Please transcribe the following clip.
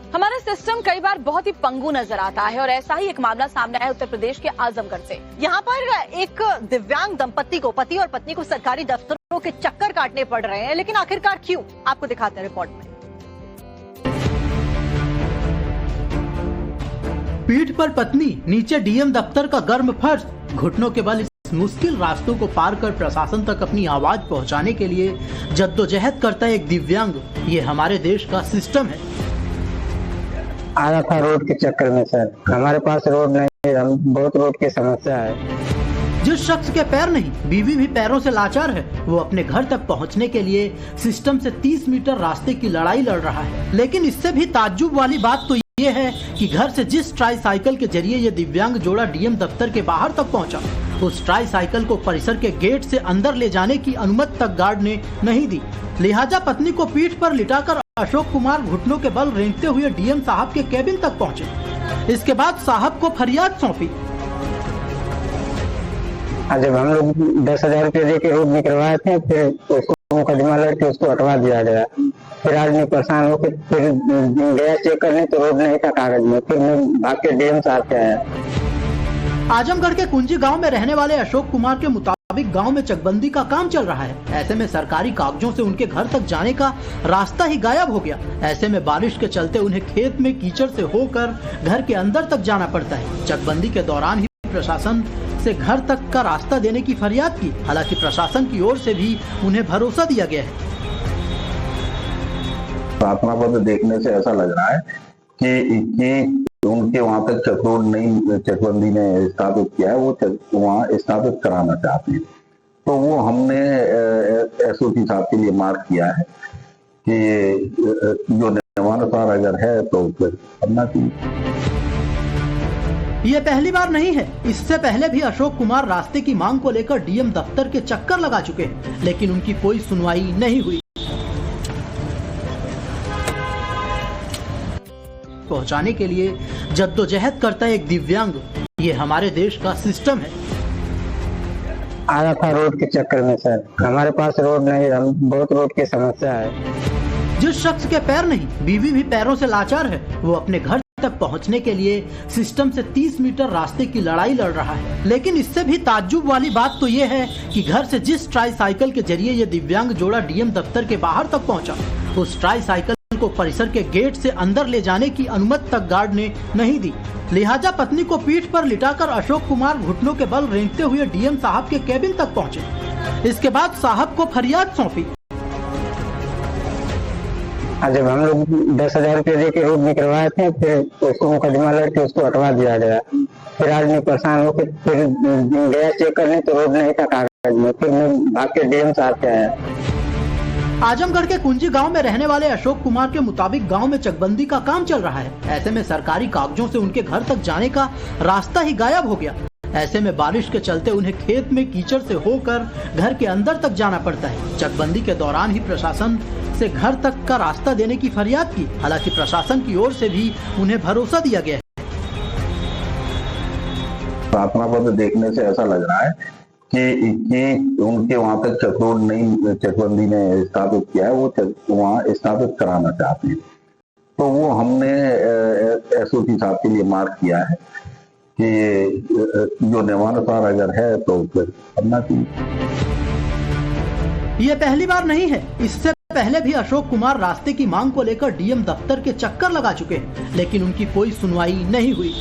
हमारा सिस्टम कई बार बहुत ही पंगु नजर आता है और ऐसा ही एक मामला सामने आया उत्तर प्रदेश के आजमगढ़ से। यहाँ पर एक दिव्यांग दंपति को, पति और पत्नी को सरकारी दफ्तरों के चक्कर काटने पड़ रहे हैं, लेकिन आखिरकार क्यों, आपको दिखाते हैं रिपोर्ट में। पीठ पर पत्नी, नीचे डीएम दफ्तर का गर्म फर्श, घुटनों के बल इस मुश्किल रास्तों को पार कर प्रशासन तक अपनी आवाज पहुंचाने के लिए जद्दोजहद करता है एक दिव्यांग। ये हमारे देश का सिस्टम है। आया था रोड के चक्कर में सर, हमारे पास रोड नहीं, हम बहुत रोड की समस्या है। जिस शख्स के पैर नहीं, बीवी भी पैरों से लाचार है, वो अपने घर तक पहुंचने के लिए सिस्टम से 30 मीटर रास्ते की लड़ाई लड़ रहा है। लेकिन इससे भी ताज्जुब वाली बात तो ये है कि घर से जिस ट्राईसाइकिल के जरिए ये दिव्यांग जोड़ा डीएम दफ्तर के बाहर तक पहुंचा, उस ट्राईसाइकिल को परिसर के गेट से अंदर ले जाने की अनुमति तक गार्ड ने नहीं दी। लिहाजा पत्नी को पीठ पर लिटाकर अशोक कुमार घुटनों के बल रेंगते हुए डीएम साहब के केबिन तक पहुंचे। इसके बाद साहब को फरियाद सौंपी। जब हम लोग 10,000 रुपये दे के रोड निकलवाए थे, फिर उसको मुकदमा लड़ के उसको हटवा दिया गया। फिर आदमी परेशान होकर फिर गया चेक करने, तो रोड नहीं था कागज में। फिर मैं भाग के डीएम साहब के आया। आजमगढ़ के कुंजी गांव में रहने वाले अशोक कुमार के मुताबिक गांव में चकबंदी का काम चल रहा है। ऐसे में सरकारी कागजों से उनके घर तक जाने का रास्ता ही गायब हो गया। ऐसे में बारिश के चलते उन्हें खेत में कीचड़ से होकर घर के अंदर तक जाना पड़ता है। चकबंदी के दौरान ही प्रशासन से घर तक का रास्ता देने की फरियाद की। हालांकि प्रशासन की ओर से भी उन्हें भरोसा दिया गया है। प्रार्थना पत्र देखने से ऐसा लग रहा है कि उनके वहां तक चक्रोड नहीं, चकबंदी ने स्थापित किया है, वो वहाँ स्थापित कराना चाहते हैं। तो वो हमने एसओटी साहब के लिए मार्क किया है कि जो नियमानुसार अगर है तो फिर करना चाहिए। ये पहली बार नहीं है। इससे पहले भी अशोक कुमार रास्ते की मांग को लेकर डीएम दफ्तर के चक्कर लगा चुके हैं, लेकिन उनकी कोई सुनवाई नहीं हुई। पहुंचाने के लिए जद्दोजहद करता है एक दिव्यांग। ये हमारे देश का सिस्टम है। आया था रोड के चक्कर में सर, हमारे पास रोड नहीं, हम बहुत रोड की समस्या है। जिस शख्स के पैर नहीं, बीवी भी पैरों से लाचार है, वो अपने घर तक पहुंचने के लिए सिस्टम से 30 मीटर रास्ते की लड़ाई लड़ रहा है। लेकिन इससे भी ताज्जुब वाली बात तो ये है कि घर से जिस ट्राईसाइकिल के जरिए ये दिव्यांग जोड़ा डीएम दफ्तर के बाहर तक पहुंचा, उस ट्राईसाइकिल को परिसर के गेट से अंदर ले जाने की अनुमति तक गार्ड ने नहीं दी। लिहाजा पत्नी को पीठ पर लिटाकर अशोक कुमार घुटनों के बल रेंगते हुए डीएम साहब के केबिन तक पहुंचे। इसके बाद साहब को फरियाद सौंपी। जब हम लोग 10,000 रुपये दे के रोड निकलवाए थे, फिर उसको मुकदमा लड़ के उसको हटवा दिया गया। फिर आदमी परेशान होकर फिर गया चेक करने, तो रोड नहीं था कागज में। फिर मैं भाग के डीएम साहब के आया। आजमगढ़ के कुंजी गांव में रहने वाले अशोक कुमार के मुताबिक गांव में चकबंदी का काम चल रहा है। ऐसे में सरकारी कागजों से उनके घर तक जाने का रास्ता ही गायब हो गया। ऐसे में बारिश के चलते उन्हें खेत में कीचड़ से होकर घर के अंदर तक जाना पड़ता है। चकबंदी के दौरान ही प्रशासन से घर तक का रास्ता देने की फरियाद की। हालांकि प्रशासन की ओर से भी उन्हें भरोसा दिया गया है। प्रार्थना पत्र देखने से ऐसा लग रहा है कि उनके वहां तक चक्रोड नहीं, चकबंदी ने स्थापित किया है, वो वहाँ स्थापित कराना चाहते हैं। तो वो हमने एसओटी साहब के लिए मार्क किया है कि जो नियमानुसार अगर है तो फिर करना चाहिए। ये पहली बार नहीं है। इससे पहले भी अशोक कुमार रास्ते की मांग को लेकर डीएम दफ्तर के चक्कर लगा चुके हैं, लेकिन उनकी कोई सुनवाई नहीं हुई।